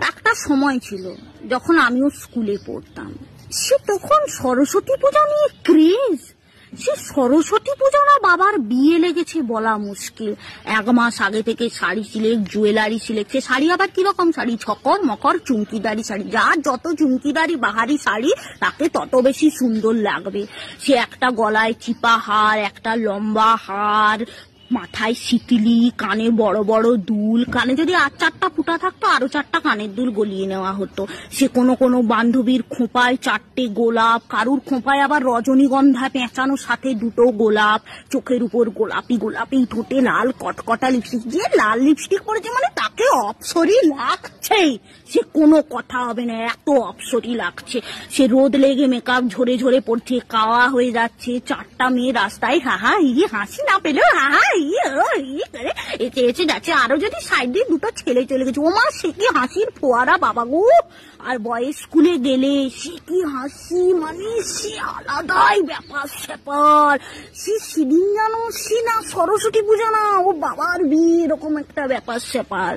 একটা সময় ছিল যখন আমিও স্কুলে পড়তাম, সে তখন সরস্বতী পূজা নিয়ে ক্রেজ। সে সরস্বতী পূজা না বাবার বিয়ে লেগেছে বলা মুশকিল। 1 মাস আগে থেকে শাড়ি সিলেক্ট, জুয়েলারি সিলেক্ট। সে শাড়ি আবার কিরকম শাড়ি? ছকর মকর চুমকিদারি শাড়ি। যার যত চুমকিদারি বাহারি শাড়ি তাকে তত বেশি সুন্দর লাগবে। সে একটা গলায় চিপা হার, একটা লম্বা হার, মাথায় সিটিলি, কানে বড় বড় দুল। কানে যদি আর 4টা ফুটা থাকতো আরো 4টা কানের দুল গলিয়ে নেওয়া হতো। সে কোনো বান্ধবীর খোঁপায় 4টে গোলাপ, কারুর খোঁপায় আবার রজনীগন্ধা পেঁচানো সাথে 2টো গোলাপ, চোখের উপর গোলাপি গোলাপি, ঠোঁটে লাল কটকটা লিপস্টিক। যে লাল লিপস্টিক পরেছে মানে তাকে অপসরি লাগছেই, সে কোনো কথা হবে না, এত অপসরি লাগছে। সে রোদ লেগে মেকআপ ঝরে ঝরে পড়ছে, কাওয়া হয়ে যাচ্ছে। 4টা মেয়ে রাস্তায় হাহা হিয়ে হাসি না পেলেও হাহা হিয়ে করে এসে এসে যাচ্ছে। আরো যদি সাইড দিয়ে 2টো ছেলে চলে গেছে, ওমা সে কি হাসির ফোয়ারা বাবা গো। আর বয়েজ স্কুলে গেলে সে কি হাসি, মানে সে আলাদাই ব্যাপার স্যাপার। সে সেদিন জানো, সে না সরস্বতী পূজা না, ও বাবার বিয়ে, এরকম একটা ব্যাপার স্যাপার।